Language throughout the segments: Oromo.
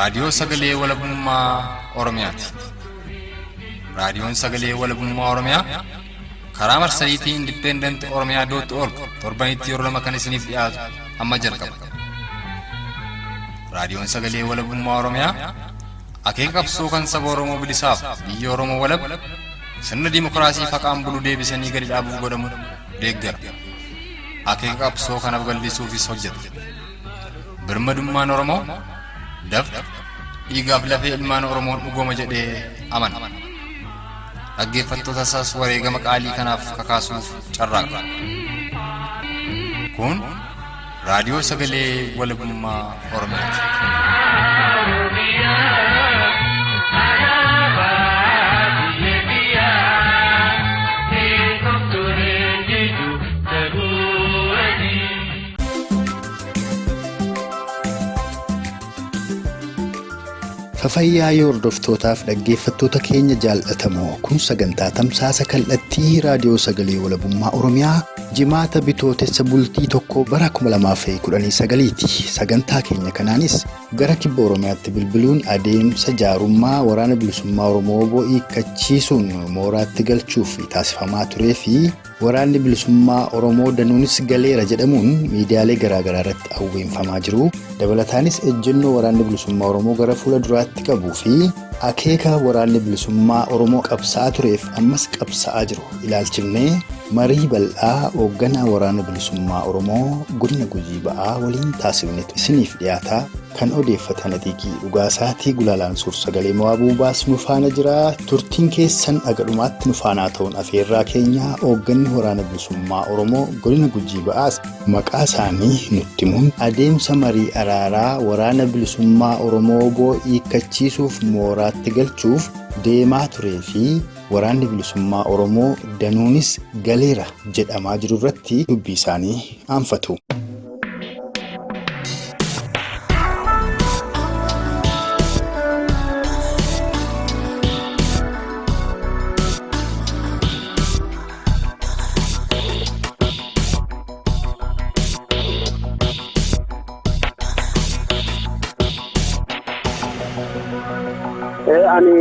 raadiyoo sagalee walabummaa Oromiyaati. Raadiyoon sagalee walabummaa Oromiyaa karaa marsariitii Independent Oromiyaa.org torbanitti yeroo lama kan isiniif dhiyaatu amma jalqaba. Raadiyoon sagalee walabummaa Oromiyaa akeeka qabsoo kan saba Oromoo bilisaaf biyya Oromoo walab sirna dimokiraasii faqaan bulu deebisanii gadi dhaabuuf godhamu deeggara. Akeeka qabsoo kanaaf gallisuufis hojjeta. Birmadummaan Oromoo dafqa dhiigaaf lafee ilmaan Oromoon dhugooma jedhee amana. Dhaggeeffattoota isaas wareegama qaalii kanaaf kakaasuuf carraaqa. Kun raadiyoo sagalee walabummaa Oromiyaati. Fayyaa hordoftootaaf dhaggeeffattoota keenya jaallatamoo kun sagantaa tamsaasa kallattii raadiyoo sagalee walabummaa Oromiyaa jimaata bitootessa bultii tokko bara 2019ti. Sagantaa keenya kanaanis gara kibba Oromiyaatti bilbiluun adeemsa jaarummaa waraana bilisummaa Oromoo hiikkachiisuun mooraatti galchuuf taasifamaa turee fi waraanni bilisummaa Oromoo danuunis galeera jedhamuun miidiyaalee garaagaraa irratti awweenfamaa jiru. Dabalataanis ejjennoo waraanni bilisummaa Oromoo gara fuula duraatti qabuu fi akeeka waraanni bilisummaa Oromoo qabsaa'aa tureef ammas qabsaa'aa jiru ilaalchifnee marii bal'aa hoogganaa waraana bilisummaa Oromoo godina Gujii Ba'aa waliin taasifnetu isiniif dhiyaataa kan odeeffatan atiikii dhugaasaatii gulaalaan suur sagalee mo'aabuu baasnu faana jira. Turtiin keessan agadhumaatti nu faanaa ta'uun afeerraa keenya hoogganni waraana bilisummaa Oromoo godina Gujii Ba'aas maqaa isaanii nutti himuun adeemsa marii araaraa waraana bilisummaa Oromoo hiikkachiisuuf mooraatti galchuuf deemaa turee fi waraanni bilisummaa Oromoo danuunis galeera jedhamaa jiru irratti dubbii isaanii aanfatu. Ani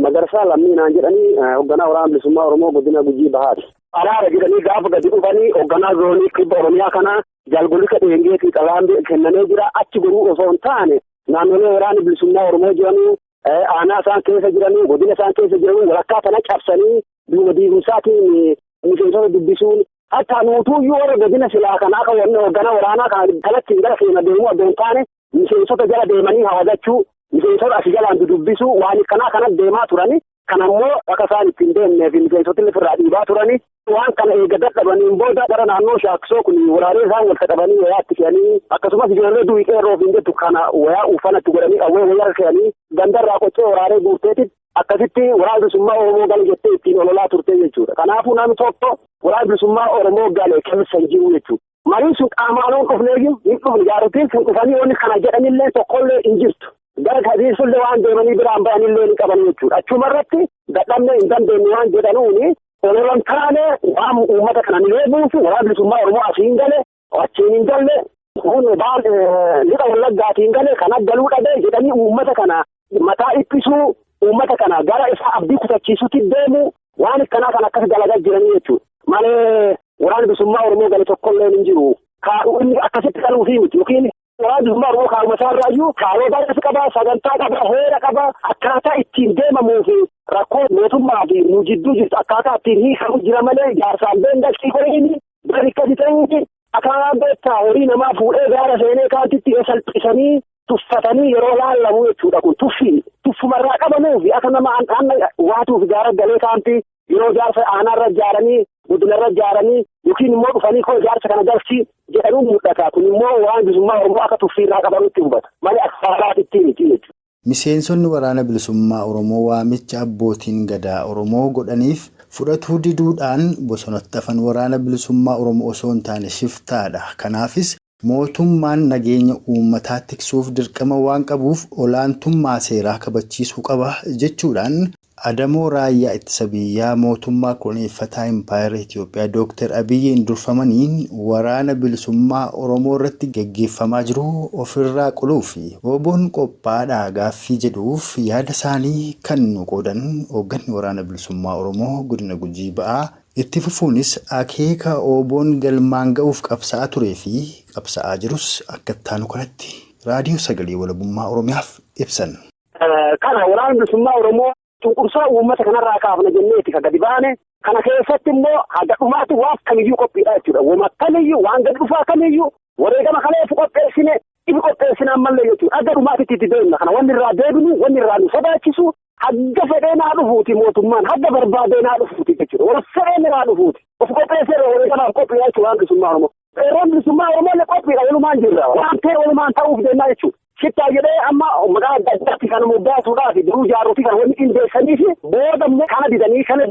Magarsaa Lammiinaan jedhanii hoogganaa waraana bilisummaa Oromoo godina Gujii Bahaati. Araara jedhanii gaafa gadi dhufanii hoogganaa zoonii kibba Oromiyaa kana jalgolika dheengeetii qabaamee kennamee jira. Achi godhuu osoo hin taane naannolee waraana bilisummaa Oromoo jiranuu aanaa isaan keessa jiranii godina isaan keessa jiranii walakkaa kana cabsanii duuba diigumsaatiin miseensota dubbisuun hatta nuutuuyyuu warra godina silaa kanaa kan hoogganaa waraanaa kanatti gara keenya deemuu adda hin taane miseensota jala deemanii hawwachuu miseensota asii jalaan dubbisuu waan kanaa kanatti deemaa turani. Kan ammoo akka isaan ittiin deemnee fi miseensota irraa dhiibaa turani. Waan kana eega dadhabaniin booda gara naannoo Shaakkisoo kun waraanee isaan wal qabanii wayaa itti fe'anii akkasumas ijoollee du'ii qeerroo fi jettu kana wayaa uffanatti godhanii qawwee wayaa fe'anii gandarraa qoccee waraanee guurteetti akkasitti waraana bilisummaa Oromoo gale jettee ittiin ololaa turte jechuudha. Kanaafuu namni tokko waraana bilisummaa Oromoo gale keessa hin jiru jechuudha. Mariin sun qaamaaloon dhufneeyyuu hin dhufne jaarutiin sun dhufanii wanni kana jedhanillee tokkollee hin jirtu. Gara kabiirsullee waan deemanii biraan ba'anillee ni qaban jechuudha. Achuma irratti dadhabnee hin dandeenye waan jedhanuuni ololan taane waan uummata kana ni leebuufi waraana bilisummaa Oromoo asiin gale achiin hin galle kun baan lixa wallaggaatiin gale kana galuu dhabee jedhanii uummata kana mataa dhiphisuu uummata kana gara isaa abdii kutachiisutti deemu waan akkanaa kan akkas dalagaa jiranii jechuudha. Malee waraana bilisummaa Oromoo gale tokkollee hin jiru. Inni akkasitti galuufi miti yookiin waraana bilisummaa Oromoo kaa'uma isaarraayyuu kaayoo baay'ees qaba, sagantaa qaba, heera qaba, akkaataa ittiin deemamuu fi rakkoo mootummaa fi nu jidduu jirtu akkaataa ittiin hiikamu jira malee jaarsaan beendaqsii godhanii bari akkasii ta'inti akkaataa beektaa horii namaa fuudhee gaara seenee kaantitti salphisanii tuffatanii yeroo laallamu jechuudha. Kun tuffumarraa qabamuu fi akka nama aannan waatuuf gaara galee kaanti yeroo jaarsa aanaarra ijaaranii guddinarra ijaaranii yookiin immoo dhufanii koo jaarsa kana galchi jedhanuu mul'ata. Kun immoo waan bilisummaa Oromoo akka tuffiirraa qabanutti hubata malee akka saalaatitti miti jechuudha. Miseensonni waraana bilisummaa Oromoo waamicha abbootiin gadaa Oromoo godhaniif fudhatuu diduudhaan bosonatti hafan waraana bilisummaa Oromoo osoo hin taane shiftaadha. Kanaafis mootummaan nageenya uummataa tiksuuf dirqama waan qabuuf olaantummaa seeraa kabachiisuu qaba jechuudhaan Adamoo raayyaa ittisa biyyaa mootummaa koloneeffataa Impaayera Itoophiyaa Dr. Abiyyiin durfamaniin waraana bilisummaa Oromoo irratti gaggeeffamaa jiru ofirraa qoluu fi Oboon qophaadhaa gaaffii jedhuuf yaada isaanii kan nu qoodan hoogganni waraana bilisummaa Oromoo godina Gujii ba'aa. Itti fufuunis akeeka Oboon galmaan ga'uuf qabsa'aa turee fi qabsa'aa jirus akka ittaanu kanatti raadiyoo sagalee walabummaa Oromiyaaf ibsan. Kana waraana bilisummaa Oromoo cunqursaa uummata kanarraa kaafna jenneeti ka gadi baane kana keessatti immoo haga dhumaatti waan kamiyyuu qophiidha jechuudha. Wama kamiyyuu waan gadi dhufaa kamiyyuu wareegama kaleef qopheessine ifi qopheessine ammallee jechuudha. Haga dhumaatti itti deemna kana wanni irraa deebinu wanni irraa nu sodaachisu hagga fedhee naa dhufuuti mootummaan hagga barbaadee naa dhufuuti jechuudha. Wal fedhee naa dhufuuti of qopheessee wareegamaaf qophiidha jechuudha waan bilisummaa Oromoo. Yeroo bilisummaa Oromoo qophiidha walumaan jirra waan ta'e walumaan ta'uuf deemnaa jechuudha. Shittaa jedhee amma maqaa adda addaatti kan moggaasuudhaaf duruu jaaruuti kan wanni qindeessanii fi booda immoo kana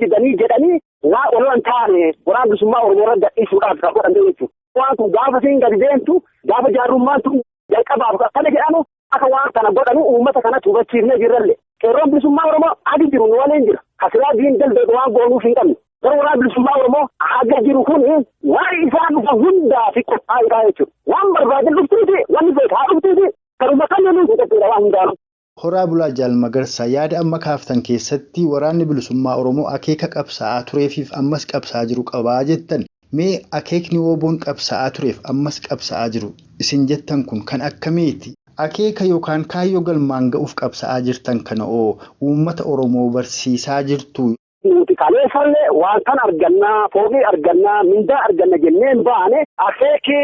didanii jedhanii waa ololan taane waraana bilisummaa Oromoo irra gadhiisuudhaaf kan godhame jechuudha. Waan kun gaafa siin gadi deemtu gaafa jaarrummaan tun jalqabaaf akkana jedhamu akka waan kana godhanu uummata kanatti hubachiifnee jirralle. Qeerroon bilisummaa Oromoo adi jiru nu waliin jira. Kasiraa diin dalbeedu waan goonuuf hin qabne. Garuu waraana bilisummaa Oromoo haga jiru kun waan isaan dhufa hundaa fi qophaa'idha jechuudha. Waan barbaadan dhuftuuti wanni beekaa dhuftuuti. Horaa Bulaa Jaal Magarsaa yaada amma kaaftan keessatti waraanni bilisummaa Oromoo akeeka qabsa'aa tureefiif ammas qabsa'aa jiru qabaa jettan mee akeekni Oboon qabsa'aa tureef ammas qabsa'aa jiru isin jettan kun kan akkamiiti? Akeeka yookaan kaayyoo galmaan ga'uuf qabsa'aa jirtan kana uummata Oromoo barsiisaa jirtu. Nuti kaleessallee waan kan argannaa, foogii argannaa, mindaa arganna jenneen baane akeeki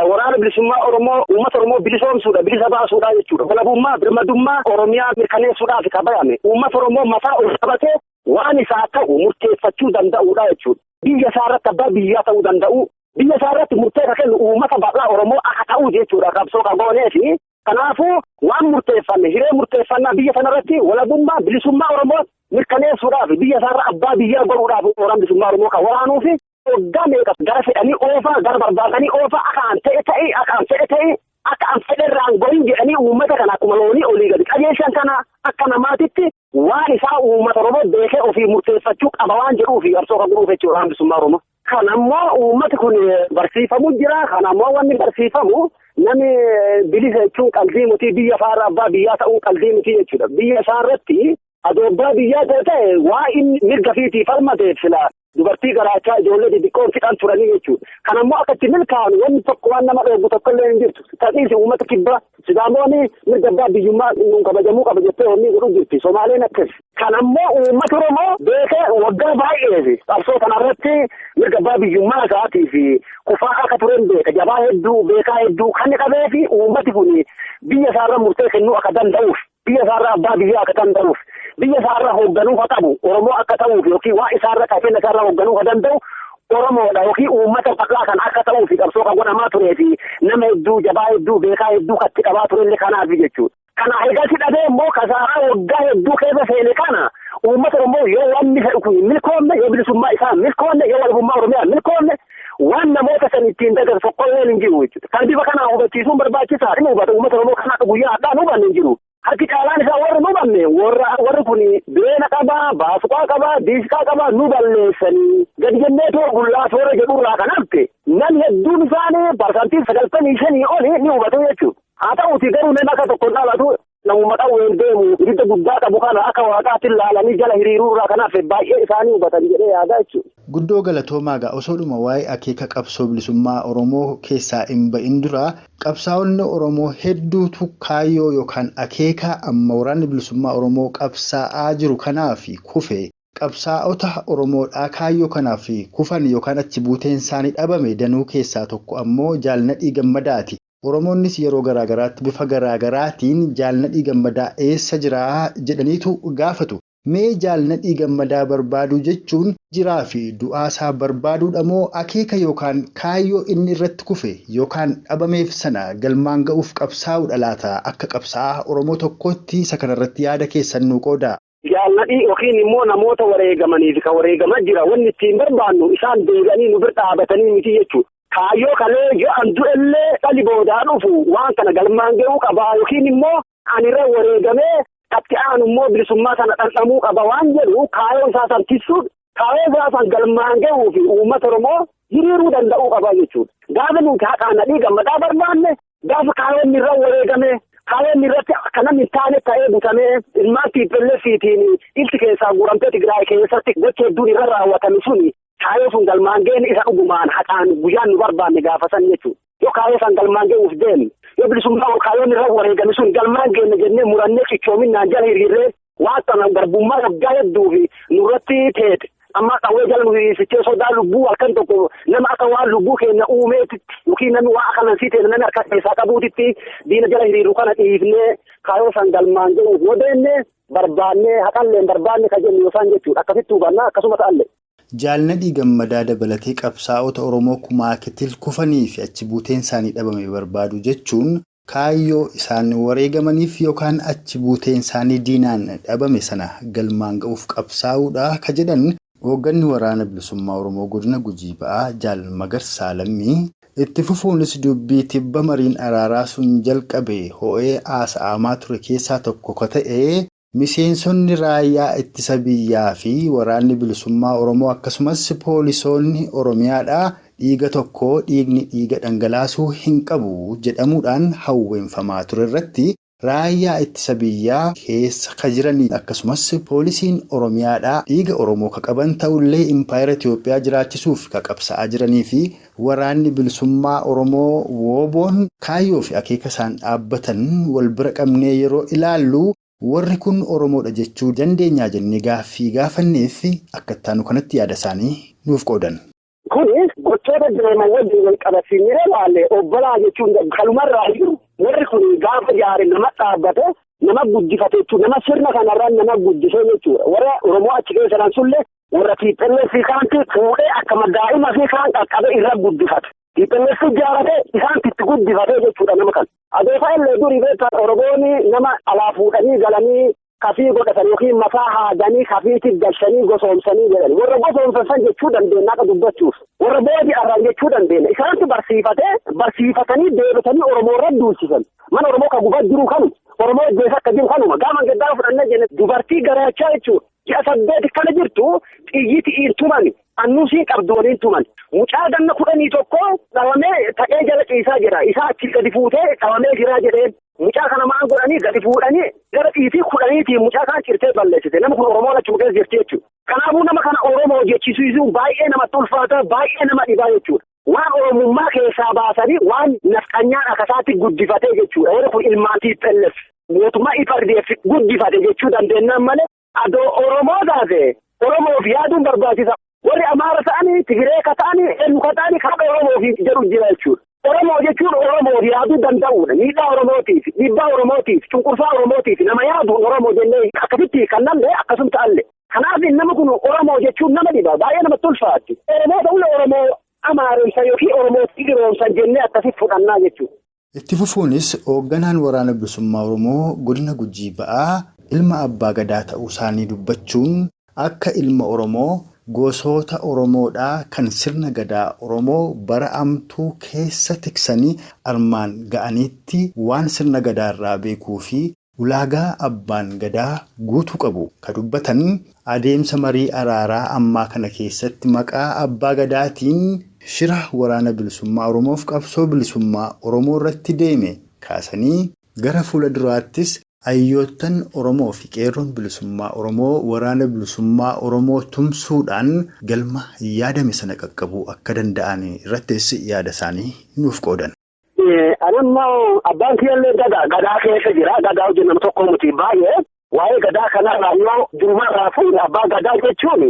waraana bilisummaa Oromoo uummata Oromoo bilisoomsuudha, bilisa baasuudha jechuudha. Walabummaa, birmadummaa Oromiyaa mirkaneessuudhaaf kabajame. Uummata Oromoo mataa ol qabatee waan isaa ta'u murteeffachuu danda'uudha jechuudha. Biyya isaa irratti abbaa biyyaa ta'uu danda'u, biyya isaa irratti murtee kennu uummata bal'aa Oromoo akka ta'u jechuudha qabsoo qaboonee fi kanaafuu waan murteeffanne hiree murteeffannaa biyya sanarratti walabummaa bilisummaa Oromoo mirkaneessuudhaaf biyya isaarra abbaa biyyaa godhuudhaaf waraana bilisummaa Oromoo kan waraanuufi waggaa meeqas gara fedhanii oofaa gara barbaadanii oofaa akka an ta'e akka an fedherraan gohin jedhanii uummata kana akkuma loonii olii gadi qajeelchan kana akka namaatitti waan isaa uummata Oromoo beekee ofii murteeffachuu qaba waan jedhuufi qabsoo kan godhuuf jechuudha waraana bilisummaa Oromoo. Kan ammoo uummati kun barsiifamu jira. Kan ammoo wanni barsiifamu namni bilisa jechuun qalbii mutii biyya isaarra abbaa biyyaa ta'uu qalbii mutii jechuudha. Biyya isaarratti adoo abbaa biyyaa ta'e waa inni mirga fiitii falmateef sila dubartii garaachaa ijoollee xixiqqoon fixan turanii jechuudha. Kan ammoo akka itti milkaa'an wanni tokko waan nama dhoowwu tokko illee hin jirtu. Ta'iinsi uummata kibbaa Sidaamoonni mirga abbaa biyyummaa nuun kabajamuu qaba jettee wanni godhu jirti. Somaaleen akkas. Kan ammoo uummata Oromoo beekee waggaa baay'ee qabsoo kanarratti mirga abbaa biyyummaa isaatii fi kufaa akka turen beeka. Jabaa hedduu beekaa hedduu kan qabee fi uummati kun biyya isaarra murtee kennuu akka danda'uuf biyya isaarra abbaa biyyaa akka danda'uuf biyya isaarra hoogganuu akka qabu Oromoo akka ta'uuf yookiin waa isaarra qabeenya isaarra hoogganuu akka danda'u Oromoodha yookiin uummata bal'aa kan akka ta'uuf qabsoo kan godhamaa turee fi nama hedduu jabaa hedduu beekaa hedduu katti qabaa turellee kanaaf jechuudha. Kana eegatti dhabee immoo kasaaraa waggaa hedduu keessa seene kana uummata Oromoo yoo wanni fedhu kun milkoomne yoo bilisummaa isaa milkoomne yoo walabummaa Oromiyaa milkoomne waan namoota san ittiin dagan tokkolleen hin jiru jechuudha. Kan bifa kanaa hubachiisuun barbaachisaa hin hubata uummata Oromoo kana akka guyyaa addaa hubanne hin jiru. Harki caalaan isaa warra nu banne warri kun beena qabaa, baasuqaa qabaa, diisqaa qabaa nu balleessanii gadi jennee too gullaa toora jedhurraa kan hafte namni hedduun isaanii parsantii 95 oli ni hubatu jechuudha. Haa ta'uuti garuu nama akka tokko dhaalatu namuma dhawween deemu ibidda guddaa qabu kana akka waaqaatti ilaalanii jala hiriiruurraa kanaaf baay'ee isaanii hubatan jedhee yaadaa jechuudha. Guddoo galatoomaa osoodhuma waa'ee akeeka qabsoo bilisummaa Oromoo keessaa hin ba'in dura qabsaa'onni Oromoo hedduutu kaayyoo yookaan akeeka amma waraanni bilisummaa Oromoo qabsaa'aa jiru kanaaf kufe qabsaa'ota Oromoodhaa kaayyoo kanaaf kufan yookaan achi buuteen isaanii dhabame danuu keessaa tokko ammoo Jaalnadhii Gammadaati. Oromoonnis yeroo garaagaraatti bifa garaagaraatiin Jaalnadhii Gammadaa eessa jiraa jedhaniitu gaafatu. Mee Jaalnadhii Gammadaa barbaaduu jechuun jiraa fi du'aasaa barbaaduudha moo akeeka yookaan kaayyoo inni irratti kufe yookaan dhabameef sana galmaan ga'uuf qabsaa'uudha laata akka qabsaa'aa Oromoo tokkotti isa kanarratti yaada keessan nu qooda. Jaalnadhii yookiin immoo namoota wareegamaniif kan wareegamaa jira wanni ittiin barbaannu isaan deebi'anii nu bira dhaabatanii miti jechuudha. Kaayyoo kalee yoo an du'ellee dhali boodaa dhufu waan kana galmaan ga'uu qabaa yookiin immoo anirra wareegamee Itti aanu immoo bilisummaa sana dhandhamuu qaba waan jedhu kaayoo isaa san tisuudha. Kaayoo isaa san galmaan gahuu fi uummata Oromoo hiriiruu danda'uu qaba jechuudha. Gaafa nuti haqaan nadhii gammadaa barbaanne gaafa kaayoonni irra wareegame kaayoonni irratti akka namni hin taane ta'ee butamee ilmaan TPLFiitiin ilti keessaa guuramtee Tigraay keessatti gocha hedduun irra raawwatame suni kaayoo sun galmaan gaheen isa dhugumaan haqaan guyyaan nu barbaanne gaafa san jechuudha. Yoo kaayoo san galmaan gahuuf deemu yoo bilisummaa kaayoonni irra wareegame sun galmaan gaheen jennee murannee cichoominaan jala hiriirree waan sana garbummaa waggaa hedduu fi nurratti teete. Amma qawwee jala nuyi sodaa lubbuu halkan tokko nama akka waan lubbuu keenya uumeetti yookiin namni waa akkanan sii ta'e namni harka keessaa qabuutitti diina jala hiriiruu kana dhiifnee kaayoo san galmaan gahuuf yoo deemne barbaannee haqalleen barbaanne ka jennu yoosan jechuudha. Akkasitti hubannaa akkasuma ta'allee. Jaalnadhii Gammadaa dabalatee qabsaa'ota Oromoo kumaakitil kufanii fi achi buuteen isaanii dhabame barbaadu jechuun kaayyoo isaan wareegamaniif yookaan achi buuteen isaanii diinaan dhabame sana galmaan ga'uuf qabsaa'uudha ka jedhan. Hoogganni waraana bilisummaa Oromoo godina Gujii Ba'aa Jaal Magarsaa Lammii itti fufuunis dubbii tibba mariin araaraa sun jalqabe ho'ee haasa'amaa ture keessaa tokko ka ta'e miseensonni raayyaa ittisa biyyaa fi waraanni bilisummaa Oromoo akkasumas poolisoonni Oromiyaadhaa dhiiga tokko dhiigni dhiiga dhangalaasuu hin qabu jedhamuudhaan hawweenfamaa ture irratti. Raayyaa ittisa biyyaa keessa ka jiranii akkasumas poolisiin Oromiyaadhaa dhiiga Oromoo ka qaban ta'ullee impaayera Itoophiyaa jiraachisuuf ka qabsa'aa jiranii fi waraanni bilisummaa Oromoo wooboon kaayyoo fi akeeka isaan dhaabbatan wal bira qabnee yeroo ilaallu warri kun Oromoodha jechuu dandeenyaa jennee gaaffii gaafanneef akka ittaanu kanatti yaada isaanii nuuf qoodan. Kunis gochoota jireenya waliin wal qabasiinee ilaalle obbolaa jechuun kalumarraa jiru. Warri kun gaafa jaare nama dhaabbate nama guddifate jechuudha. Nama sirna kanarraan nama guddisee jechuudha. Warra Oromoo achi keessa sullee warra TPLF kaanti fuudhee akkama daa'ima fi kaan qaqqabe irra guddifate. TPLF jaarate isaanti itti guddifate jechuudha nama kana. Adeefa illee durii beektaa Oromoonni nama alaa fuudhanii galanii kafii godhatan yookiin mataa haadanii kafiitti galchanii gosoomsanii jedhani. Warra gosoomsan jechuu dandeenya akka dubbachuuf. Warra booji'arraan jechuu dandeenya. Isaanti barsiifatanii deebitanii Oromoo irra duulchisan. Mana Oromoo kan gubaa jiru kanu Oromoo ajjeesa akka jiru kanuma. Gaafa gaddaa fudhannee jenne dubartii garaachaa jechuudha. Ji'a 8 kana jirtu xiyyiitiin tumani. Annuusii qabdu waliin tuman. Mucaa ganna 11 dhabamee ta'ee jala ciisaa jira. Isaa achi gadi fuutee dhabamee jira jedheen. Mucaa kana maan godhanii gadi fuudhanii gara dhiitii 10tiin mucaa kan cirtee balleessite. Nama kun Oromoo achuma keessa jirti jechuudha. Kanaafuu nama kana Oromoo jechisiisuun baay'ee namatti ulfaata, baay'ee nama dhibaa jechuudha. Waan Oromummaa keessaa baasanii waan nafxanyaan akkasaatti guddifatee jechuudha. Warri kun ilmaan TPLF mootummaa IPRDF guddifate jechuu dandeenyaan malee adoo Oromoo taate Oromoof yaaduun barbaachisa. Warri Amaara ta'anii, Tigiree ka ta'anii, Eenyu ka ta'anii kan Oromoof jedhu jira jechuudha. Oromoo jechuun Oromoof yaaduu danda'uudha. Miidhaa Oromootiif, dhiibbaa Oromootiif, cunqursaa Oromootiif nama yaaduun Oromoo jennee akkasitti kan namne akkasuma ta'alle. Kanaaf nama kun Oromoo jechuun nama dhiba baay'ee namatti ulfaatti. Oromoo ta'ulle Oromoo Amaaromsa yookiin Oromoo Tigiroomsa jennee akkasitti fudhannaa jechuudha. Itti fufuunis hoogganaan waraana bilisummaa Oromoo godina Gujii Ba'aa ilma abbaa gadaa ta'uu isaanii dubbachuun akka ilma Oromoo gosoota Oromoodhaa kan sirna gadaa Oromoo bara amtuu keessa tiksanii armaan ga'aniitti waan sirna gadaa irraa beekuu fi ulaagaa abbaan gadaa guutuu qabu ka dubbatan adeemsa marii araaraa ammaa kana keessatti maqaa abbaa gadaatiin shira waraana bilisummaa Oromoof qabsoo bilisummaa Oromoo irratti deeme kaasanii gara fuula duraattis hayyoottan Oromoo fi qeerroon bilisummaa Oromoo waraana bilisummaa Oromoo tumsuudhaan galma yaadame sana qaqqabuu akka danda'an irrattis yaada isaanii nuuf qoodan. Anammoo abbaan kiyyallee gadaa keessa jira. Gadaa hojii nama tokko muti baay'ee waa'ee gadaa kanarraa yoo durumarraa fuudhe abbaa gadaa jechuun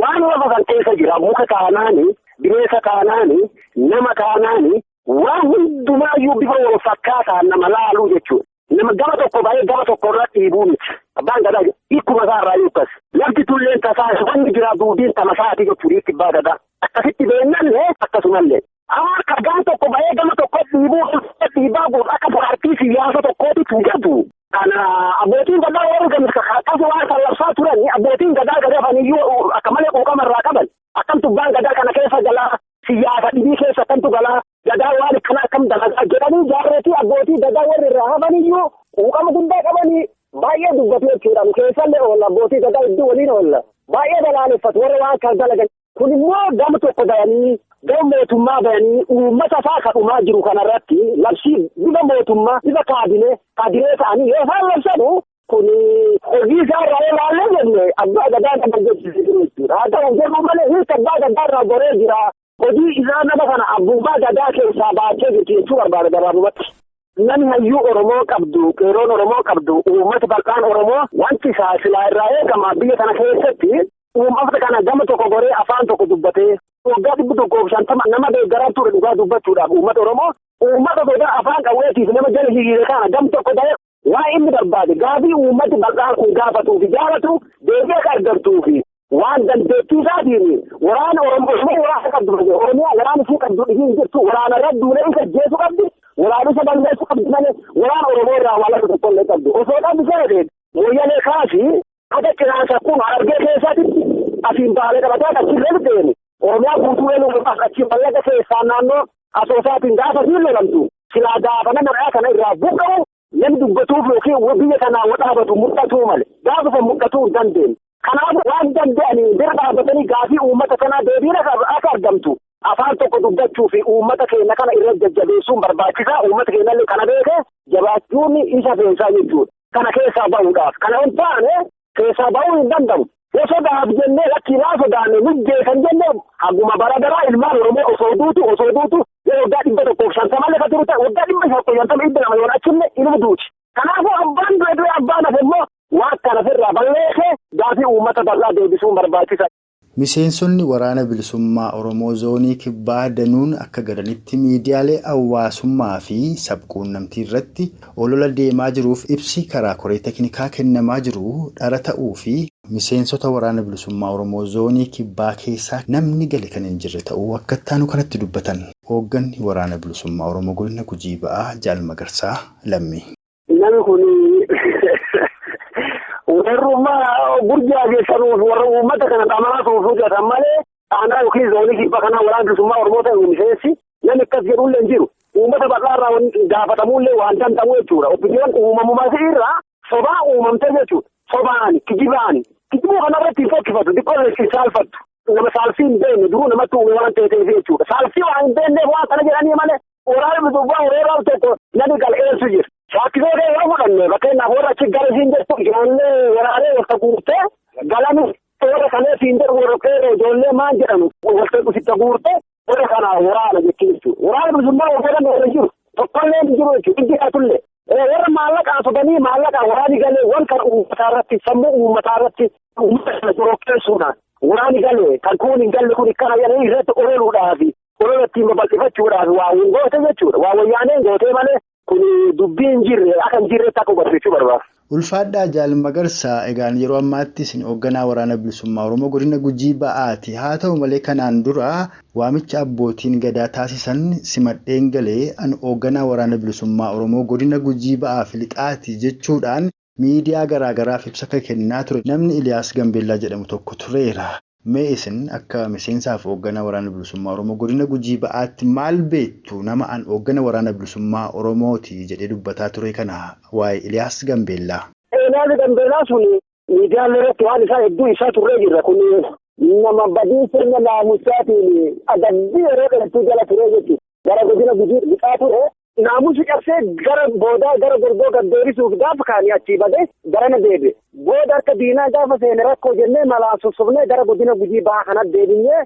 waan lafa kan keessa jira. Muka taanaani, bineensa taanaani, nama taanaani waan hundumaayyuu bifa wal fakkaataan nama laaluu jechuudha. Nama gama tokko baay'ee gama tokko irraa dhiibuu miti. Abbaan gadaa hiikuma isaarraa hiikas. Lafti tulleen tasaa wanni jira duudiin tamasaati jechuudha hiikti abbaa gadaa. Akkasitti beennallee akkasumallee. Amma akka gama tokko baay'ee gama tokko dhiibaa godhu akka paartii siyaasa tokkootti tuujatu. Kana abbootiin gadaa warri gamisa akkasuma waan sallabsaa turani abbootiin gadaa gadafaniyyuu akka malee quuqama irraa qaban. Akkamtu abbaan gadaa kana keessa galaa siyaasa dhibii keessa akkamtu galaa gadaa waan kana akkam dalagaa jedhanii jaarreetii abbootii gadaa warri irraa hafaniyyuu quuqama guddaa qabanii baay'ee dubbatu balaaleffatu warra waan kan dalagan kun immoo gama tokko bayanii gama mootummaa bayanii uummata isaa kadhumaa jiru kanarratti labsii bifa mootummaa bifa kaabinee ta'anii yoo isaan labsanu kun hojii isaa irraa ilaalle jenne abbaa gadaa nama jechisiisu jechuudha. Haa ta'u jedhu malee hiika abbaa gadaa irraa goree jira. Hojii isaa nama kana abbaa gadaa keessaa baachee jirti jechuu barbaada gabaabumatti. Namni hayyuu Oromoo qabdu, qeeroon Oromoo qabdu, uummata bal'aan Oromoo wanti isaa silaa irraa eegama biyya kana keessatti uummata kana gama tokko goree afaan tokko dubbatee waggaa 150 nama deeggaraa ture dhugaa dubbachuudhaaf uummata Oromoo uummata goda afaan qawweetiif nama jala hiriire kana gama tokko ta'e waa inni barbaade gaafii uummati bal'aan kun gaafatuufi jaalatu deebi'ee argattuufi waan dandeettii isaatiin waraana Oromoo waraana qabdu Oromiyaa waraana ishee qabdu hin jirtu waraana radduulee isa jeesu qabdi waraana isa balleessu qabdi malee waraana Oromoo irraa walaata tokkollee qabdu osoo qabdi seetee mooyyalee kaasii hada qiraansa kun argee keessatti asiin baalee qabatee achillee deeme Oromiyaa guutuu eenyuudhaaf achi mallaqa keessaa naannoo asoosaatiin gaafa siin lolamtu silaa gaafa nama kana irraa buqqa'u namni dubbatuuf yookiin biyya kanaa wadhaabatu mul'atuu malee gaafa kan mul'atuu hin dandeenye. Kanaaf waan danda'anii bira dhaabbatanii gaafii uummata kanaa deebiin akka argamtu afaan tokko dubbachuu fi uummata keenya kana irra jajjabeessuun barbaachisaa uummata keenyallee kana beeke jabaachuun isa feesaa jechuudha. Kana keessaa bahuudhaaf kana hin taane keessaa bahuu hin danda'u. Yoo sodaaf jennee lakkii laa sodaanne mijjeessan jennee haguma baradaraa ilmaan Oromoo osoo duutu yoo waggaa 150 lafa turu ta'e waggaa 150 idda nama yoon achillee ilmu duuti. Kanaafuu abbaan du'e abbaan hafe immoo waan kana ofirraa balleessee gaafii uummata bal'aa deebisuun barbaachisa. Miseensonni waraana bilisummaa Oromoo zoonii kibbaa danuun akka galanitti miidiyaalee hawaasummaa fi sabquunnamtii irratti olola deemaa jiruuf ibsi karaa koree teknikaa kennamaa jiru dhara ta'uu fi miseensota waraana bilisummaa Oromoo zoonii kibbaa keessaa namni gale kan hin jirre ta'uu akka ittaanu kanatti dubbatan hoogganni waraana bilisummaa Oromoo godina Gujii Ba'aa Jaal Magarsaa Lammii. Namni kun warrummaa gurjaa geessanuuf warra uummata kana dhamanaatuuf hojjetan malee aanaa yookiin zoonii kibbaa kanaa waraana bilisummaa Oromoo ta'e miseensi namni akkas jedhullee hin jiru. Uummata bal'aarraa gaafatamullee waan danda'amu jechuudha. Opiniyoon uumamumaa irraa sobaa uumamte jechuudha. Sobaan kijibuu kanarratti hin fokkifatu xiqqoo hin saalfattu. Nama saalfii hin beekne duruu namatti uume waan ta'eef jechuudha. Saalfii waan hin beekneef waan kana jedhanii malee waraana bilisummaa Oromoo tokko namni gal'eessu jira. Shaakkisoo ta'e yoo fudhanne fakkeenyaaf warra achi gara siin jettu ijoollee waraanee wanta guurtee galanii warra kanee siin jedhu warra qeeroo ijoollee maal jedhamu wanta dhufitta guurtee warra kanaa waraana jechuun jechuudha. Waraana bilisummaa Oromoo waliin jiru tokkollee hin jiru jechuudha. Ijji haatullee warra maallaqaa fudhanii maallaqaa waraani galee waan kan uummataa irratti sammuu uummataa irratti uummata kana sorokkeessuudhaan waraani galee kan kun hin galle kun ikkana jedhanii irratti olooluudhaafi olola ittiin babal'ifachuudhaaf waa hin goote jechuudha. Waa wayyaaneen gootee malee kun dubbii hin jirre akka hin jirretti akka hubachiisuu barbaada. Ulfaadhaa Jaal Magarsaa egaan yeroo ammaatti isin hoogganaa waraana bilisummaa Oromoo godina Gujii Ba'aati. Haa ta'u malee kanaan dura waamicha abbootiin gadaa taasisan simadheen galee an hoogganaa waraana bilisummaa Oromoo godina Gujii Ba'aaf lixaati jechuudhaan miidiyaa garaagaraaf ibsa kennaa ture namni Iliyaas Gambeellaa jedhamu tokko tureera. Mee isin akka miseensaaf hoogganaa waraana bilisummaa Oromoo godina Gujii Ba'aatti maal beektu nama an hoogganaa waraana bilisummaa Oromooti jedhee dubbataa ture kana waa'ee Iliyaas Gambeellaa. Iliyaas Gambeellaa sun miidiyaan irratti waan isaa hedduu isaa turree jirra kun nama badii sirna naamusaatiin adabbii yeroo dheerattuu jala turee jechuudha. Gara godina Gujii lixaa ture naamusi qabsee gara boodaa gara gorgoo gad deebisuuf gaafa kaanii achii badee garana deebi'e. Booda akka diinaa gaafa seene rakkoo jennee malaan sossofnee gara godina Gujii Ba'aa kanatti deebinyee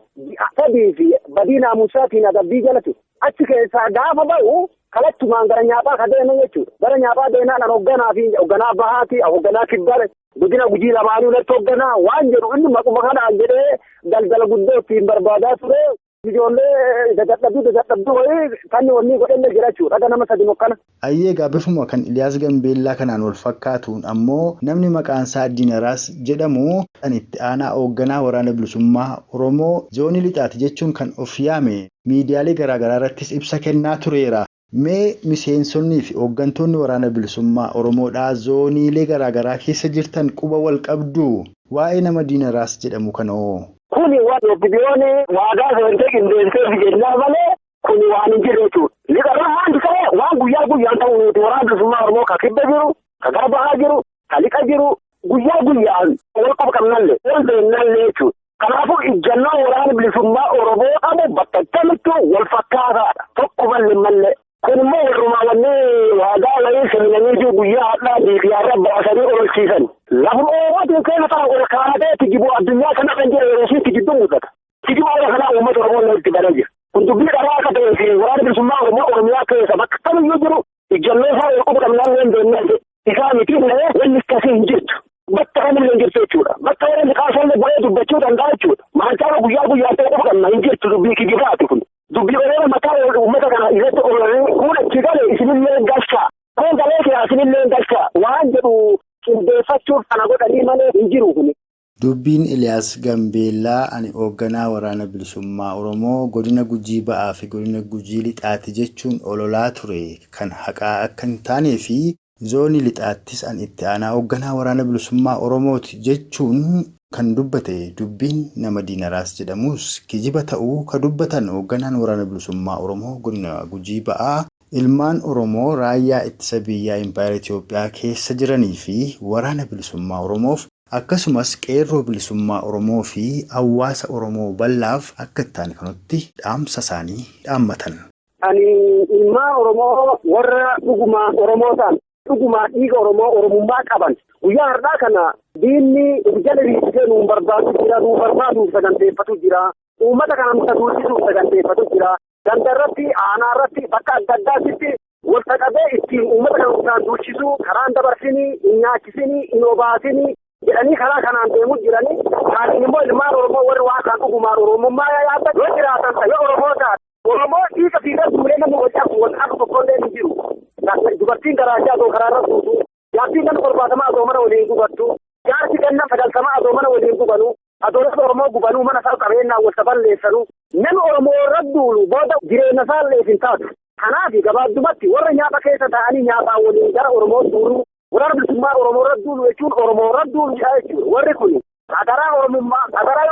sadii fi badii naamusaatiin adabbii jalatu achi keessaa gaafa ba'u kalattumaan gara nyaaphaa ka deeme jechuudha. Gara nyaaphaa deemnaan hoogganaa fi hoogganaa bahaati hoogganaa kibbare godina Gujii lamaanuu irratti hoogganaa waan jedhu inni maquma kanaan jedhee daldala guddoo ittiin barbaadaa ture. Ijoollee dadhabduu wayii kan wanni godhenne jira jechuudha. Dhaga nama sadi mokkana. Ayyeegaa bifuma kan Iliyaas Gambeellaa kanaan wal fakkaatuun ammoo namni maqaan isaa Diinaraas jedhamu kan itti aanaa hoogganaa waraana bilisummaa Oromoo zoonii lixaati jechuun kan of yaame miidiyaalee garaagaraa irrattis ibsa kennaa tureera. Mee miseensonnii fi hooggantoonni waraana bilisummaa Oromoodhaa zooniilee garaagaraa keessa jirtan quba wal qabdu waa'ee nama Diinaraas jedhamu kanoo. Kuni waan opiniyooni waadaa seentee qindeessee fi jennaa malee kuni waan hin jirre jechuudha. Liqarraa waan ta'e waan guyyaa guyyaan ta'u nuti waraana bilisummaa Oromoo ka kibba jiru, ka garbaa jiru, ka liqa jiru guyyaa guyyaan wal qabnallee wal beennallee jechuudha. Kanaafuu ijjannoo waraana bilisummaa Oromoo qabu bakka kamittuu wal fakkaataadha. Tokko mallee. Kun immoo warrumaa wanneen waadaa wayii seenanii guyyaa hadhaa miidiyaarra baasanii oolchiisan. Lafuma uummata keenya kana ol kaa'atee tijibu addunyaa kana kan jiru yeroo isii tijibduu mul'ata. Tijibu wala kanaa uummata Oromoo itti balee jira. Kun dubbii dharaa akka ta'ee fi waraana bilisummaa Oromiyaa keessa bakka kamiyyuu jiru ijjannoo isaa ol qabu qabnaan waan deemnee isaa miti illee wanni akkasii hin jirtu. Bakka kamillee hin jirtu jechuudha. Bakka warreen kaasallee bu'ee dubbachuu danda'a jechuudha. Maalchaala guyyaa ta'ee qabu qabna hin jirtu dubbii kijibaati kun. Dubbii bareeda mataa uummata kana irratti oolanii fuudhachi galee isinillee galchaa. Kun galee kiraa isinillee galchaa. Waan jedhu qindeeffachuuf kana godhanii malee hin jiru kun. Dubbiin Eliyaas Gambeellaa ani hoogganaa waraana bilisummaa Oromoo godina Gujii Ba'aa fi godina Gujii Lixaatti jechuun ololaa ture kan haqaa akka hin taanee fi zoonii Lixaattis ani itti aanaa hoogganaa waraana bilisummaa Oromooti jechuun kan dubbate dubbiin nama Diinaraas jedhamus kijiba ta'uu ka dubbatan hoogganaan waraana bilisummaa Oromoo godina Gujii Ba'aa ilmaan Oromoo raayyaa ittisa biyyaa Impaayera Itoophiyaa keessa jiranii fi waraana bilisummaa Oromoof akkasumas qeerroo bilisummaa Oromoo fi hawaasa Oromoo bal'aaf akka itti kanutti dhaamsa isaanii dhaammatan. Ani ilmaan Oromoo warra dhugumaa Oromoo ta'an dhugumaa dhiiga Oromoo Oromummaa qaban guyyaa har'aa kana diinni jala riiqee nuun barbaadu saganteeffatu jira. Uummata kana nuti dursisuuf saganteeffatu jira. Gandarratti aanaarratti bakka adda addaatti wal qabee ittiin uummata kana nuti dursisuu karaan dabarsinii hin nyaachisinii hin obaasinii jedhanii karaa kanaan deemuu jiranii kaaniin immoo ilmaan Oromoo warri waan kan dhugumaan Oromummaa yaadatan yoo jiraatan ta'e Oromoo ta'an Oromoo dhiiga fiigaa duulee namni wal qabu tokkollee ni jiru. Dubartiin garaachaa adoo karaarra fuutu yaabbiin nama 70 adoo mana waliin gubattu jaarsi ganna 90 adoo mana waliin gubanu adoo Oromoo gubanuu mana isaa qabeenyaa wal balleessanu namni Oromoo irra duulu booda jireenya isaa illee hin taatu. Kanaaf gabaabbumatti warra nyaata keessa ta'anii nyaataan waliin gara Oromoo duulu waraana bilisummaa Oromoo irra duulu jechuun Oromoo irra duulu jechuudha. Warri kun hadaraa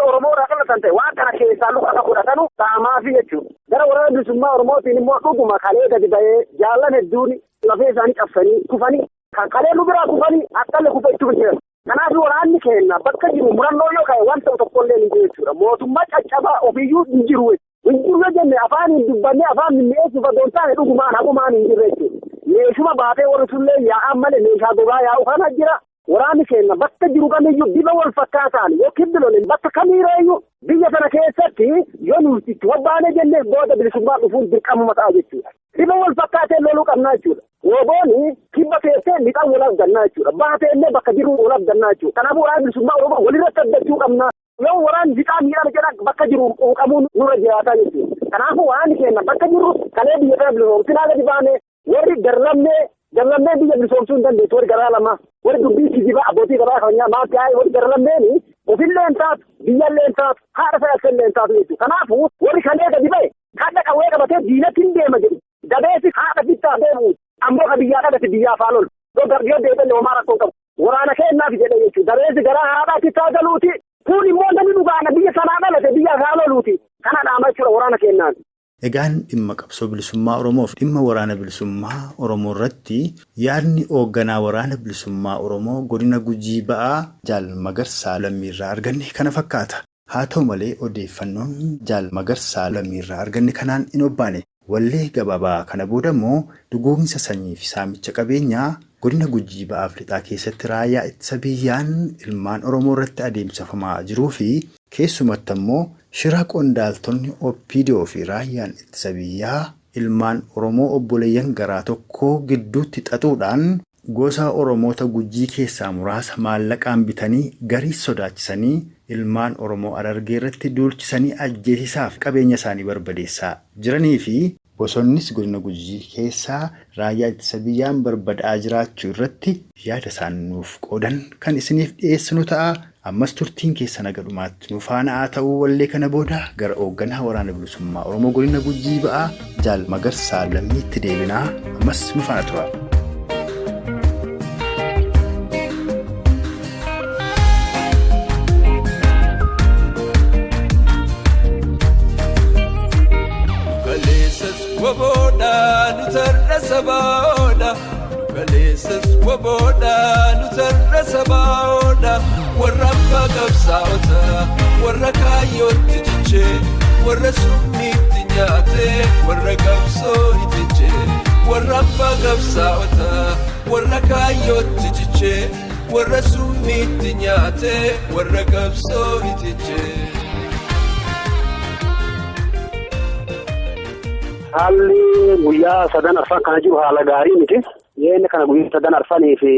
Oromoo irraa dhalatan ta'e waan kana keessaa luka fudhatanu saamaafi jechuudha. Gara waraana bilisummaa Oromootiin immoo dhuguma kalee gadi ba'ee jaallan hedduun lafee isaanii cabsanii kufanii kan kalee nu biraa kufanii akkalle kufachuu jiran. Kanaaf waraanni keenya bakka jiru murannoo yoo ka'e wanta tokkollee hin jiru jechuudha. Mootummaa caccabaa ofiiyyuu hin jiru. Hin jiru jenne afaan hin dubbanne afaan mi'eessuuf adoon taane dhugumaan hagumaan hin jirre jechuudha. Meeshuma baatee warri sullee yaa'an malee meeshaa gogaa yaa'u kana jira. Waraanni keenya bakka jiru kamiyyuu bifa wal fakkaataan yookiin biloleen bakka kamiireeyyuu biyya sana keessatti yoo nuti itti wabbaanee jennee booda bilisummaa dhufuun dirqamuma ta'a jechuudha. Bifa wal fakkaatee loluu qabnaa jechuudha. Wobooni kibba keessee lixaan wal abdannaa jechuudha. Baatee illee bakka jiru wal abdannaa jechuudha. Kanaafuu waraana bilisummaa Oromoo walirratti addachuu qabnaa. Yoo waraanni lixaan miidhama jedhan bakka jiru qabuun nurra jiraataa jechuudha. Kanaafuu waraanni keenya bakka jiru kalee biyya kana bilisoomaa gadi baanee warri darlammee biyya bilisoomsuu hin dandeessu warri garaa lama warri dubbii kijiba abbootii garaa kanyaa maatti haa'e warri darlammeeni ofillee hin taatu biyyallee hin taatu haadha sayaallee hin taatu jechuudha. Kanaafuu warri kalee gadi ba'e kadha qawwee qabatee diinatti hin deema jedhu dabeessi haadha bittaa deemu ammoo ka biyyaa dhagate biyyaa afaan ol yoo deebilee homaa rakkoo qabu waraana kennaaf jedhe jechuudha. Dabeessi garaa haadhaatti taagaluuti kun immoo namni dhugaana biyya sanaa dhalate biyya afaan oluuti kana dhaama jechuudha waraana kennaan. Egaan dhimma qabsoo bilisummaa Oromoo fi dhimma waraana bilisummaa Oromoo irratti yaadni hoogganaa waraana bilisummaa Oromoo godina Gujii Ba'aa Jaal Magarsaa Lammiirraa arganne kana fakkaata. Haa ta'u malee odeeffannoon Jaal Magarsaa Lammiirraa arganne kanaan hin obbaane. Wallee gabaabaa kana booda immoo duguugginsa sanyii fi saamicha qabeenyaa godina Gujii Ba'aa fi Lixaa keessatti raayyaa ittisa biyyaan ilmaan Oromoo irratti adeemsifamaa jiruu fi keessumatti immoo shira qondaaltonni OPDO fi raayyaan ittisa biyyaa ilmaan Oromoo obboleeyyan garaa tokkoo gidduutti xaxuudhaan gosa Oromoota Gujii keessaa muraasa maallaqaan bitanii garii sodaachisanii ilmaan Oromoo Harargee irratti duulchisanii ajjeesisaaf qabeenya isaanii barbadeessaa jiranii fi bosonnis godina Gujii keessaa raayyaa ittisa biyyaan barbadaa'aa jiraachuu irratti yaada isaan nuuf qoodan kan isiniif dhiyeessinu ta'a. Ammas turtiin keessa naga dhumaatti nu faana haa ta'uu wallee kana booda gara hoogganaa waraana bilisummaa Oromoo godina Gujii Ba'aa Jaal Magarsaa Lammiitti deebinaa ammas nu faana tura. Kaleessas waboodha nutarra sabaaodha warra abbaa qabsaa'ota warra kaayya kaayyootti jichee warra summiitti nyaatee warra qabsoo itichee warra abbaa qabsaa'otaa warra kaayyootti jichee warra summiitti nyaatee warra qabsoo itichee. Haalli guyyaa sadan arfan kana jiru haala gaarii miti. Yeenni kana guyyaa sadan arfanii fi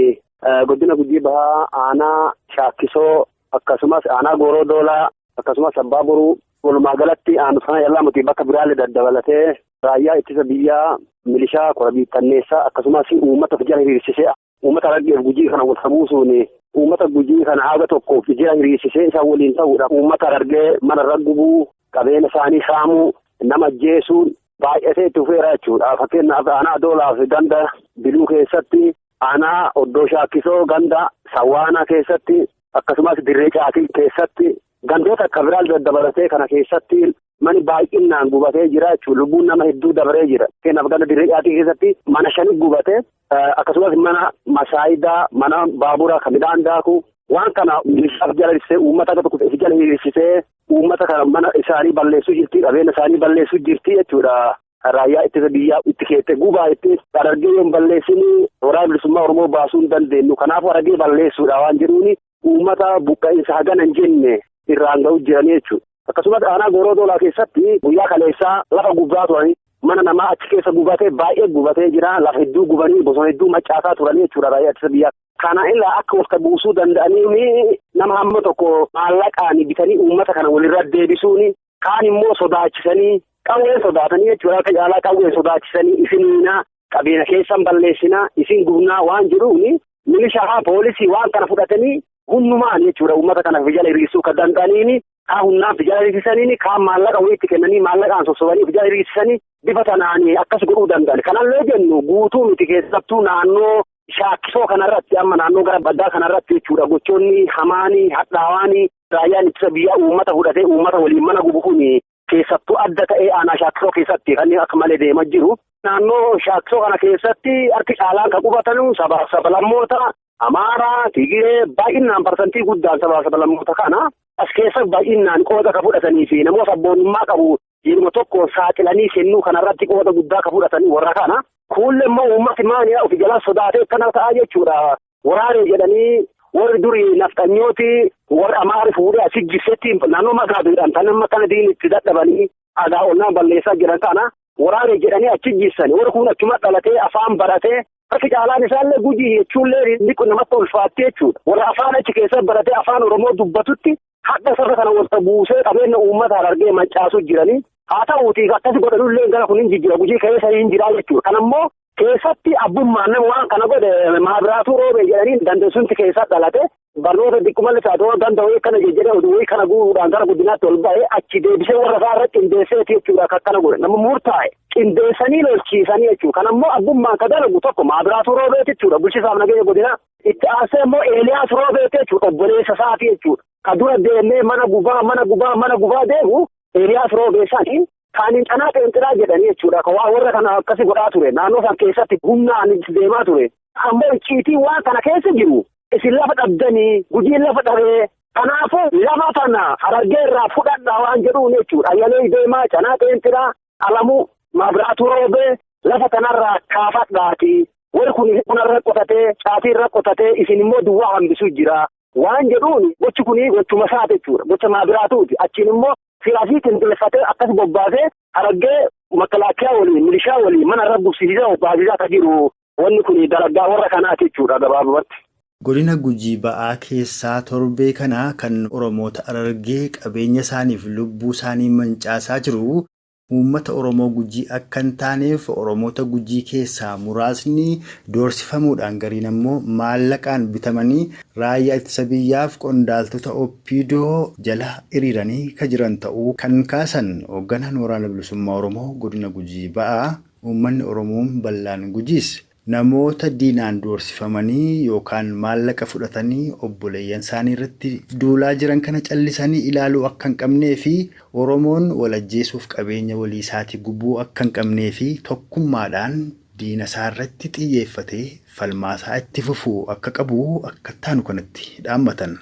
godina Gujii Bahaa aanaa Shaakkisoo akkasumas aanaa Gooroo Doolaa akkasumas Abbaa Boruu walumaa galatti aanufana yallaa muti bakka biraallee daddabalatee raayyaa ittisa biyyaa milishaa korabiittanneessaa akkasumas uummata jala hiriirsisee uummata Harargeef Gujii kana wal buusuun uummata Gujii kana haga tokkoof jala hiriirsisee isa waliin ta'uudha. Uummata Harargee mana irra gubuu qabeenya isaanii saamuu nama ajjeesuun baay'atee itti fufeera jechuudha. Fakkeenyaaf aanaa Doolaa fi ganda Biluu keessatti aanaa Oddoo Shaakkisoo ganda Sawaanaa keessatti akkasumas Dirree Caatii keessatti gandoota akka biraal daddabalatee kana keessatti mani baay'inaan gubatee jira jechuudha. Lubbuun nama hedduu dabaree jira. Fakkeenyaaf ganda Dirree Caatii keessatti mana 5 gubatee akkasumas mana masaayidaa mana baaburaa kan midhaan daaku waan kana milishaaf jala hiriirsisee uummata tokko jala hiriirsisee uummata kana mana isaanii balleessuu jirti qabeenya isaanii balleessuu jirti jechuudha. Raayyaa ittisa biyyaa itti keette gubaa itti Harargee yoon balleessini waraana bilisummaa Oromoo baasuu hin dandeenyu. Kanaafuu Harargee balleessuudha waan jiruuni uummata buqqa'insa hagana hin jenne irraan ga'u jiranii jechuudha. Akkasumas aanaa Gooroo Doolaa keessatti guyyaa kaleessaa lafa gubbaa turanii mana namaa achi keessa gubatee baay'ee gubatee jira. Lafa hedduu gubanii bosona hedduu maccaasaa turanii jechuudha raayyaa ittisa biyyaa. Kana irraa akka walitti buusuu danda'anii nama hamma tokko maallaqaan bitanii uummata kana walirra deebisuuni kaan immoo sodaachisanii qawwee sodaatanii jechuudha. Akka caalaa qawwee sodaachisanii isiniina qabeenya keessan balleessinaa isin gubnaa waan jiruuni milishaa poolisii waan kana fudhatanii hundumaan jechuudha uummata kana jala hiriirsuu kan danda'aniini kaa humnaan jala hiriirsisanii kaan maallaqa walitti kennanii maallaqaan sossobanii jala hiriirsisanii bifa tanaan akkas godhuu danda'an. Kanallee jennu guutuu miti keessattuu naannoo Shaakkisoo kanarratti amma naannoo gara baddaa kanarratti jechuudha gochoonni hamaanii hadhaawaanii raayyaan ittisa biyyaa uummata fudhatee uummata waliin mana gubu kun keessattuu adda ta'ee aanaa Shaakkisoo keessatti kan akka malee deemaa jiru. Naannoo Shaakkisoo kana keessatti harki caalaan kan qubatan sablammoota Amaaraa, Tigiree baay'inaan parsantii guddaan sablammoota kana as keessa baay'inaan qooda kan fudhatanii fi namoota abboonummaa qabu yeruma tokko saaxilanii kennuu kanarratti qooda guddaa kan fudhatanii warra kana. Kuulle immoo uummati maaniyaa ofi jala sodaatee kana ta'a jechuudha. Waraanee jedhanii warri durii naftanyooti warri Amaari fuudhee asii jibsetti naannoo magaabiidhaan tan amma kana diin itti dadhabanii aadaa onnaan balleessaa jiran kana waraanee jedhanii achi jibsanii warri kun achuma dhalatee afaan baratee harki caalaan isaallee Gujii jechuullee niqu namatti ulfaattee jechuudha. Warri afaan achi keessa baratee afaan Oromoo dubbatutti hadda saba kana walitti buusee qabeenya uummata Harargee mancaasuu jiranii. Haa ta'uutii akkas godhanullee gara kun hin jijjiira Gujii keessa hin jiraa jechuudha. Kan ammoo keessatti abbummaan nama waan kana godhe maabiraatuu roobee jedhanii dandeessuunti keessa dhalate barnoota xiqqummallee taatoo danda'u kana jejjedhee oduu kana guuruudhaan gara guddinaatti ol ba'ee achi deebisee warra isaa irratti qindeesseeti jechuudha akka akkana godhe nama murtaa'e qindeessanii lolchiisanii jechuudha. Kan ammoo abbummaan ka dalagu tokko maabiraatuu roobeeti jechuudha bulchisaaf nageenya godina itti aansee immoo Eeliyaas roobeeti jechuudha obboleessa isaati jechuudha. Ka dura deemee mana gubaa deemu Eeliyaas roobeessanii kaaniin canaa qeenxiraa jedhanii jechuudha. Ka waa warra kana akkasi godhaa ture naannoo san keessatti humnaan deemaa ture. Ammoo icciitiin waan kana keessa jiru isin lafa dhabdanii Gujiin lafa dhabee kanaafuu lafa tana Harargee irraa fudhadhaa waan jedhuun jechuudha. Ayyalee deemaa canaa qeenxiraa alamuu maabiraatuu roobee lafa tanarraa kaafadhaati. Warri kun kunarra qotatee caatii irra qotatee isin immoo duwwaa hambisuu jira waan jedhuun gochi kuni gochuma isaati jechuudha. Gocha maabiraatuuti achiin immoo siyaasii qindeeffatee akkas bobbaasee Harargee makalaakiyaa waliin milishaa waliin mana irra gubsiisaa bobbaasisaa akka jiru wanni kun dalagaa warra kanaati jechuudha gabaabumatti. Godina Gujii Ba'aa keessaa torbee kana kan Oromoota Harargee qabeenya isaaniif lubbuu isaanii mancaasaa jiru uummata Oromoo Gujii akka hin taaneef Oromoota Gujii keessaa muraasni doorsifamuudhaan gariin ammoo maallaqaan bitamanii raayyaa ittisa biyyaaf qondaaltota Oppiidoo jala hiriiranii kan jiran ta'uu kan kaasan hoogganaan waraana bilisummaa Oromoo godina Gujii Ba'aa uummanni Oromoon bal'aan Gujiis namoota diinaan doorsifamanii yookaan maallaqa fudhatanii obboleeyyan isaanii irratti duulaa jiran kana callisanii ilaaluu akka hin qabnee fi Oromoon walajjeesuuf qabeenya walii isaatii gubuu akka hin qabnee fi tokkummaadhaan diina isaa irratti xiyyeeffatee falmaasaa itti fufuu akka qabu akka taanu kanatti dhaammatan.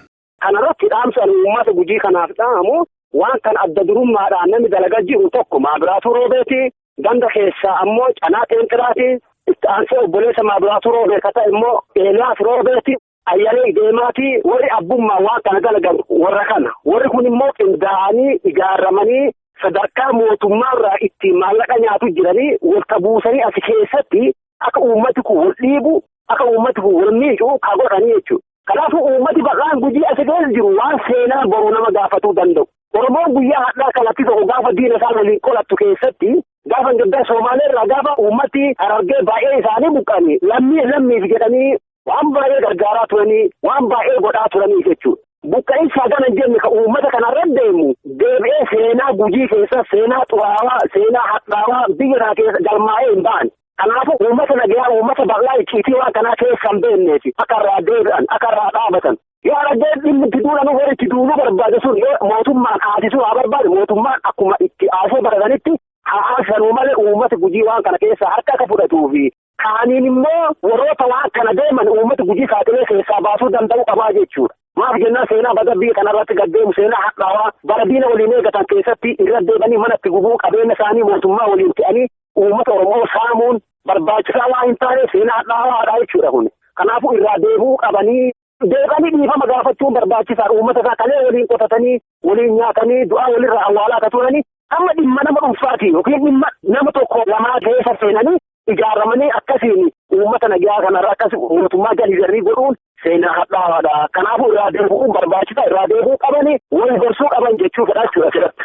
Kanarratti dhaamsan uummata Gujii kanaaf dhaamu waan kan adda durummaadhaan namni dalagaa jiru tokko maabiraatu roobeeti ganda keessaa ammoo canaa qeenxiraati itti aansee obboleessa maabiraatu roobee kata immoo eelaaf roobeeti ayyalee deemaati warri abbummaa waan kana dalagan warra kana warri kun immoo qindaa'anii ijaaramanii sadarkaa mootummaarraa itti maallaqa nyaatu jiranii walta buusanii as keessatti akka uummati kun wal dhiibu akka uummati kun wal miidhu ka godhanii jechuudha. Kanaafuu uummati baqaan Gujii as keessa jiru waan seenaa boruu nama gaafatuu danda'u. Oromoon guyyaa hadhaa kanatti tokko gaafa diina isaa waliin qolattu keessatti gaafa gaddaa Somaaleerraa gaafa uummati Harargee baay'ee isaanii buqqanii lammiif jedhanii waan baay'ee gargaaraa turanii waan baay'ee godhaa turanii jechuudha. Buqqa'insa gana jenne ka uummata kanarra deemu deebi'ee seenaa Gujii keessa seenaa xuraawaa seenaa hadhaawaa biyya keessa galmaa'ee hin ba'an. Kanaafuu uummata nagayaa uummata bal'aa icciitii waan kanaa keessa hin beekneef akka irraa deebi'an akka irraa dhaabatan. Yoo argee dhimmi itti duudhan warri itti duuduu barbaade sun yoo mootummaan haasisuu haa barbaade mootummaan akkuma itti haasee baratanitti haasanuu malee uummata Gujii waan kana keessaa harka akka fudhatuu fi kaaniin immoo warroota waan kana deeman uummata Gujii saaxilee keessaa baasuu danda'u qabaa jechuudha. Maaf jennaan seenaa baga biyya kanarratti gaddeemu seenaa hadhaawaa bara diina waliin eegatan keessatti irra deebanii manatti gubuu qabeenya isaanii mootummaa waliin fe'anii uummata Oromoo saamuun barbaachisaa waan hin taane seenaa hadhaawaadha jechuudha kun. Kanaafuu irraa deebuu qabanii deebanii dhiifama gaafachuun barbaachisaadha. Uummata isaa kalee waliin qotatanii waliin nyaatanii du'aa walirraa awwaalaa akka turanii amma dhimma nama dhuunfaati yookiin dhimma nama tokko lamaa keessa seenanii ijaaramanii akkasiin uummata nagaa kanarra akkas mootummaa galiigarrii godhuun seenaa hadhaawaadha. Kanaafuu irraa deebi'uun barbaachisaa irraa deebuu qabanii wal gorsuu qaban jechuu fedhachuudha asirratti.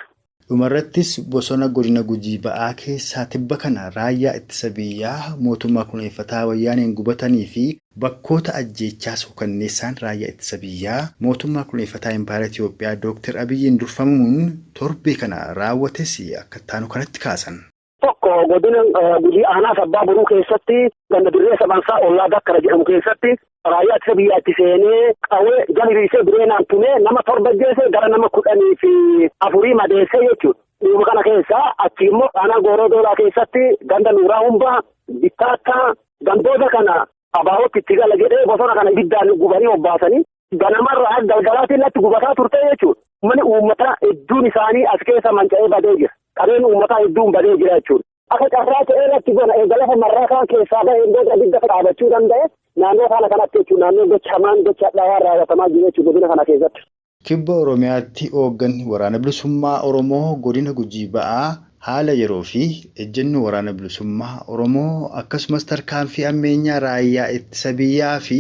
Dhumarrattis bosona godina Gujii ba'aa keessaa tibba kana raayyaa ittisa biyyaa mootummaa kunuunfataa wayyaaneen gubatanii fi bakkoota ajjeechaa suukanneessaan raayyaa ittisa biyyaa mootummaa kunuunfataa Impaayera Itiyoophiyaa Dr. Abiyyiin durfamuun torbee kana raawwates akka taanu kanatti kaasan. Tokko godina Gujii aanaa sabbaa boruu keessatti ganda dirree sabansaa ollaa Dakkara jedhamu keessatti raayyaa ittisa biyyaatti seenee qawwee jaliriisee bireenaan tumee nama torba ajjeese gara nama 14 madeessee jechuudha. Dhuma kana keessaa achi immoo aanaa Gooroo Doolaa keessatti ganda Nuuraa Humbaa Bittaattaa gandoota kana abaa'ootti itti gala jedhee bosona kana ibiddaan gubanii obbaasanii ganamarraa galgalaatiin natti gubataa turte jechuudha. Mani uummata hedduun isaanii as keessa manca'ee badee jira. Qabeen uummataa hedduun badee jira jechuudha. Akka carraa ta'ee irratti bona eegalafa marraa kan keessaa bahee iddoo abidda dhaabachuu danda'e naannoo kana kanatti jechuudha. Naannoo gocha hamaan gocha dhaawaa raawwatamaa jiru jechuudha godina kana keessatti. Kibba Oromiyaatti hoogganni waraana bilisummaa Oromoo godina Gujii ba'aa haala yeroo fi ejjennoo waraana bilisummaa Oromoo akkasumas tarkaanfii ammeenyaa raayyaa ittisa biyyaa fi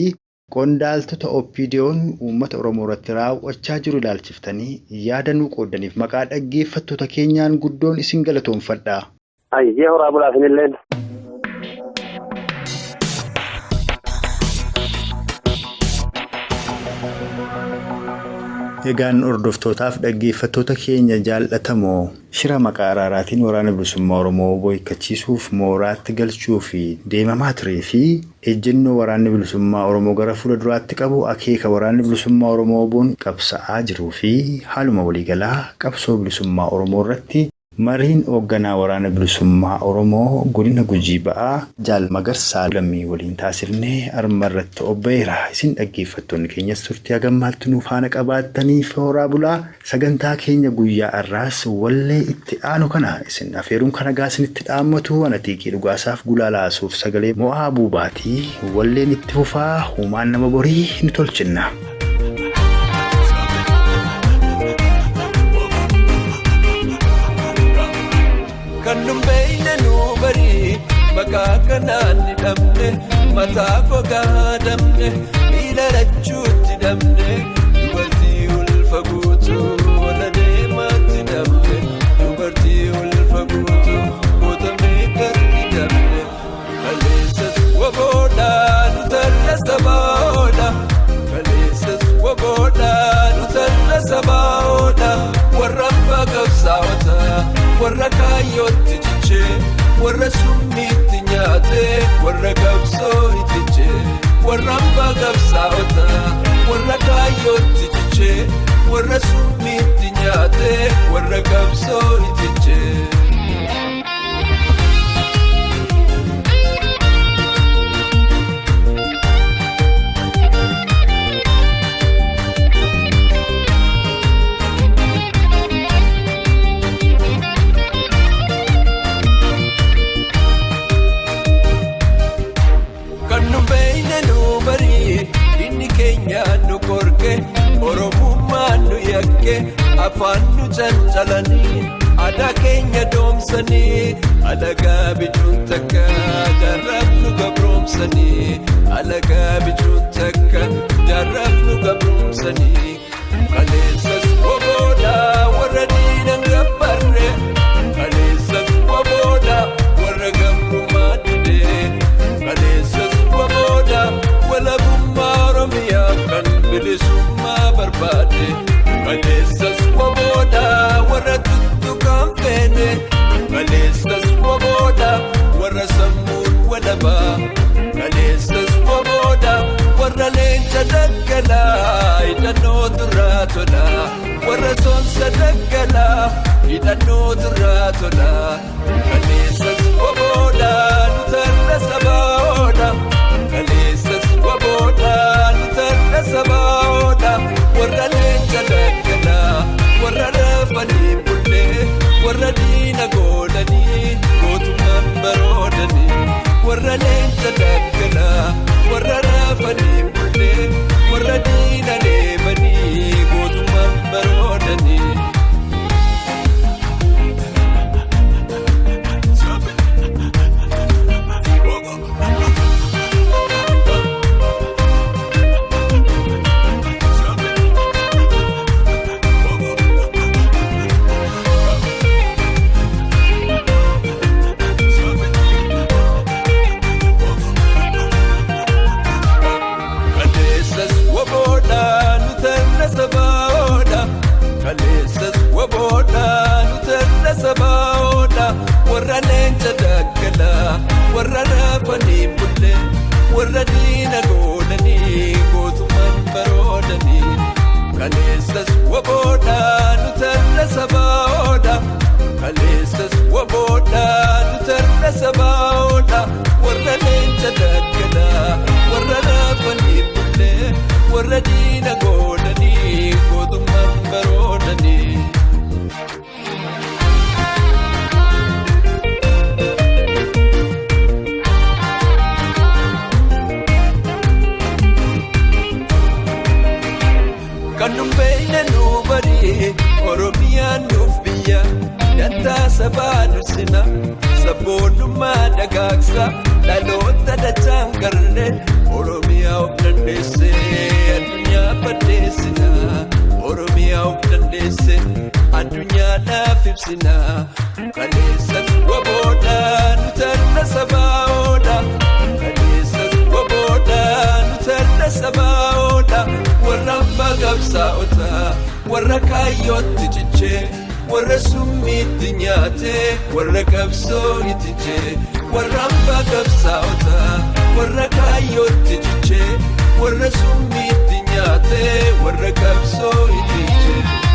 qondaaltota OPDO'n uummata Oromoo irratti raawwachaa jiru ilaalchiftanii yaada nuu qoodaniif maqaa dhaggeeffattoota keenyaan guddoon isin galatoomfadha. Ayyee horaa bulaafinillee. Egaan hordoftootaaf dhaggeeffattoota keenya jaallatamoo shira maqaa araaraatiin waraana bilisummaa Oromoo boykachiisuuf mooraatti galchuu fi deemamaa turee fi ejjennoo waraanni bilisummaa Oromoo gara fuula duraatti qabu akeeka waraanni bilisummaa Oromoo boon qabsa'aa jiruu fi haaluma waliigalaa qabsoo bilisummaa Oromoo irratti mariin hoogganaa waraana bilisummaa Oromoo godina Gujii ba'aa Jaal Magarsaa Lammii waliin taasifnee arma irratti obbeera. Isin dhaggeeffattoonni keenyas turtii hagammaatti nuuf faana qabaattaniif horaa bulaa. Sagantaa keenya guyyaa har'aas wallee itti aanu kana isin afeeruun kana gaasinitti dhaammatu Atiiqii Dhugaasaaf Gulaalaasuuf sagalee mo'aa buubaatii walleen itti fufaa humaan nama borii ni tolchinna. Kan numbeeyne nuu barii maqaa kanaan ni dhabne mataa gogaa dabne miila lachuutti dabne dubartii ulfa guutuu wala deemaatti dabne dubartii ulfa guutuu gootamee gargi dabne kaleessas waboodhaa nu tarra sabaa'oodha kaleessas waboodhaa nu tarra sabaa'oodha warra abbaa qabsaa'ota warra kaayyootti jichee warra summiitti nyaatee warra qabsoo itti jee warra abbaa qabsaa'ota warra kaayyootti jichee warra summiitti nyaatee warra qabsoo itti jee. cancalanii aadaa keenya doomsanii alagaa bijuun takka jaarrafnu gabroomsanii alagaa bijuun takka jaarrafnu gabroomsanii kaleessas wabooda warra diinan gabbarre kaleessas wabooda warra gabrummaa didee kaleessas wabooda walabummaa Oromiyaaf kan bilisummaa barbaade kaleessas wabooda warra tuttuqaan feene kaleessas wabooda warra sammuun walabaa kaleessas wabooda warra leenca daggalaa hidhannoo turraa tolaa warra sonsa daggalaa hidhannoo turraa tolaa kaleessas wabooda nutarra sabaaoodha kaleessas wabooda nutarra sabaaoodha warra leenca daggalaa warra rafanii bullee warra diina goolanii gootummaan baroodanii warra leenca daggalaa warra rafanii bullee warra diina deebanii gootummaan baroodanii. kaleessas wabooda nutarra sabaaoodha warra leenca daggalaa warra rafanii bullee warra diina goolanii gootummaan baroodanii kaleessas wabooda nutarra sabaaoodha kaleessas wabooda nutarra sabaaoodha warra leenca daggalaa warra rafanii bullee warra diina goolanii gootummaan baroodanii. Kan numbeeyne nu barii Oromiyaan nuuf biyya dantaa sabaa dursina sabboonummaa dagaagsa dhaloota dachaan garre Oromiyaa of dandeesse addunyaa faddeessina Oromiyaa of dandeesse addunyaadhaaf ibsina kaleessas wabooda nutarra sabaaoodha kaleessas wabooda nutarra sabaaoodha warra abbaa qabsaa'ota warra kaayyootti cichee warra summiitti nyaatee warra qabsoo itti jee warra abbaa qabsaa'ota warra kaayyootti cichee warra summiitti nyaatee warra qabsoo itti jee.